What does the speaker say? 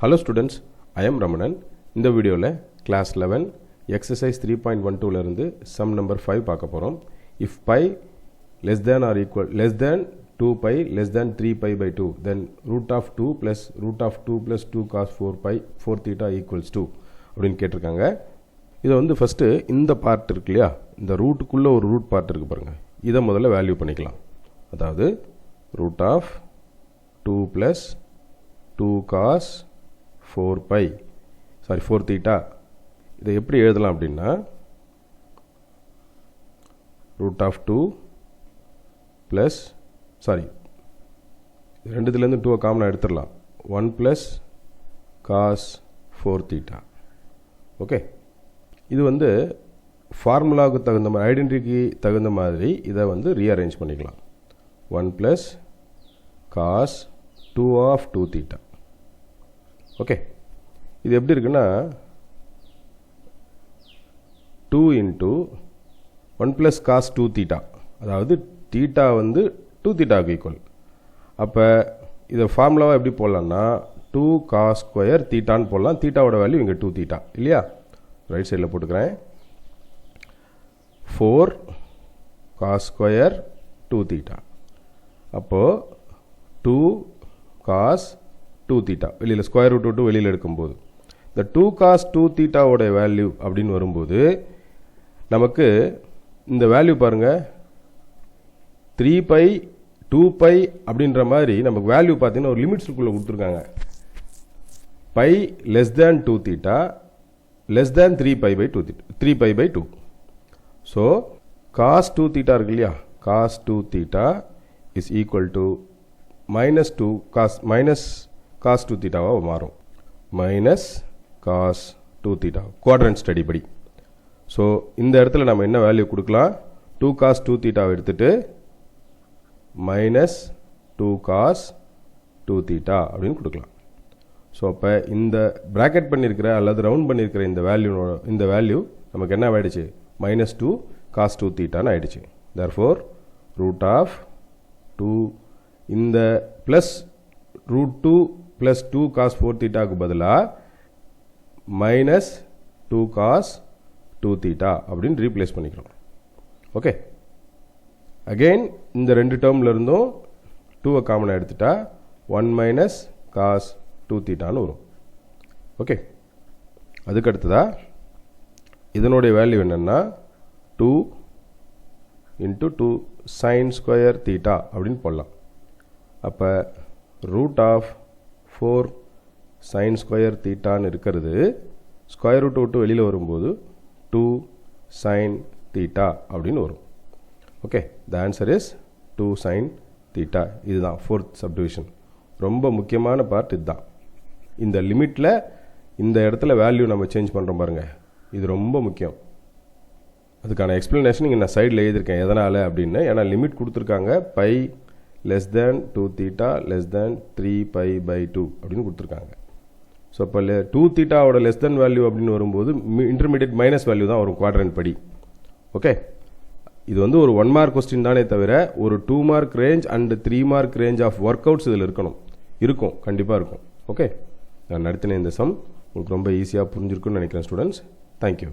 Hello students, I am Ramanan. இந்த வீடியோவில் class 11 exercise 3.12 இருந்து sum number 5 பார்க்க போகிறோம். If pi less than or equal less than 2 pi less than 3 pi by 2 then root of 2 plus root of 2 plus 2 cos 4 pi 4 theta equals 2 அப்படின்னு கேட்டிருக்காங்க. இதை வந்து first இந்த பார்ட் இருக்கு இல்லையா, இந்த ரூட்டுக்குள்ளே ஒரு ரூட் பார்ட் இருக்குது பாருங்கள், இதை முதல்ல வேல்யூ பண்ணிக்கலாம். அதாவது root of 2 plus 2 cos 4 pi 4 theta. இதை எப்படி எழுதலாம் அப்படின்னா root of 2 plus ரெண்டுத்துலேருந்து 2 காமனாக எடுத்துடலாம், 1 plus cos 4 theta. ஓகே, இது வந்து ஃபார்முலாவுக்கு தகுந்த மாதிரி, ஐடென்டிட்டிக்கு தகுந்த மாதிரி இதை வந்து ரீஅரேஞ்ச் பண்ணிக்கலாம். 1 plus cos 2 of 2 theta. Okay, இது எப்படி இருக்குன்னா 2 into 1 plus cos 2 theta, அதாவது தீட்டா வந்து 2 தீட்டாவுக்கு ஈக்குவல். அப்போ இதை ஃபார்முலாவாக எப்படி போடலான்னா 2 cos ஸ்கொயர் தீட்டான்னு போடலாம். தீட்டாவோட வேல்யூ இங்கே 2 தீட்டா இல்லையா, ரைட் சைடில் போட்டுக்கிறேன். 4 cos ஸ்கொயர் 2 தீட்டா. அப்போது 2 cos 2 தீட்டா வெளியில் ஸ்கொயர் ரூட் விட்டு வெளியில் எடுக்கும்போது இந்த 2 cos 2 தீட்டாவோட வேல்யூ அப்படின்னு வரும்போது நமக்கு இந்த வேல்யூ பாருங்கள் 3 பை 2 பை அப்படின்ற மாதிரி நமக்கு வேல்யூ பார்த்தீங்கன்னா ஒரு லிமிட்ஸுக்குள்ளே கொடுத்துருக்காங்க. Pi less than 2 theta less than 3 pi by 2 theta 3 pi by 2. So cos 2 theta இருக்கு இல்லையா, cos 2 theta is equal to minus 2 cos 2 தீட்டாவாக மாறும். Minus cos 2 theta quadrant study படி. ஸோ இந்த இடத்துல நம்ம என்ன வேல்யூ கொடுக்கலாம், 2 காஸ் 2 தீட்டாவை எடுத்துட்டு மைனஸ் 2 காஸ் 2 தீட்டா அப்படின்னு கொடுக்கலாம். ஸோ அப்போ இந்த ப்ராக்கெட் பண்ணியிருக்கிற அல்லது ரவுண்ட் பண்ணியிருக்கிற இந்த வேல்யூ நமக்கு என்ன ஆகிடுச்சு, மைனஸ் 2 காஸ் 2 தீட்டான்னு ஆகிடுச்சு. தேர்ஃபோர் ரூட் ஆஃப் 2 இந்த ப்ளஸ் ரூட் 2 ப்ளஸ் 2 காஸ் 4 தீட்டாவுக்கு பதிலாக மைனஸ் 2 காஸ் 2 தீட்டா அப்படின்னு ரீப்ளேஸ் பண்ணிக்கிறோம். ஓகே, அகெயின் இந்த ரெண்டு டேர்மில் இருந்தும் 2 காமனாக எடுத்துட்டா 1 மைனஸ் காஸ் 2 தீட்டான்னு வரும். ஓகே, அதுக்கு அடுத்ததாக இதனுடைய வேல்யூ என்னென்னா 2 இன்ட்டு 2 சைன் ஸ்கொயர் தீட்டா அப்படின்னு போடலாம். அப்போ ரூட் ஆஃப் 4 சைன் ஸ்கொயர் தீட்டான்னு இருக்கிறது ஸ்கொயர் ரூட் விட்டு வெளியில் வரும்போது 2 சைன் தீட்டா அப்படின்னு வரும். Okay, the answer is 2 sine theta. இதுதான் ஃபோர்த் சப்டிவிஷன். ரொம்ப முக்கியமான பார்ட் இதுதான். இந்த லிமிட்டில் இந்த இடத்துல வேல்யூ நம்ம சேஞ்ச் பண்ணுறோம் பாருங்கள், இது ரொம்ப முக்கியம். அதுக்கான எக்ஸ்ப்ளனேஷன் இங்கே நான் சைடில் எழுதியிருக்கேன் எதனால் அப்படின்னு. ஏன்னா லிமிட் கொடுத்துருக்காங்க, pi less than 2 theta less than 3 pi by 2 அப்படின்னு கொடுத்துருக்காங்க. ஸோ இப்போ 2 தீட்டாவோட லெஸ் தேன் வேல்யூ அப்படின்னு வரும்போது இன்டர்மீடியட் மைனஸ் வேல்யூ தான் வரும் குவாட்ரண்ட் படி. ஓகே, இது வந்து ஒரு 1 மார்க் கொஸ்டின் தானே தவிர ஒரு 2 mark range and 3 mark range of work outs இதில் இருக்கும் கண்டிப்பாக இருக்கும். ஓகே, நான் நடத்தின இந்த சம் உங்களுக்கு ரொம்ப ஈஸியாக புரிஞ்சிருக்குன்னு நினைக்கிறேன் ஸ்டூடெண்ட்ஸ். தேங்க்யூ.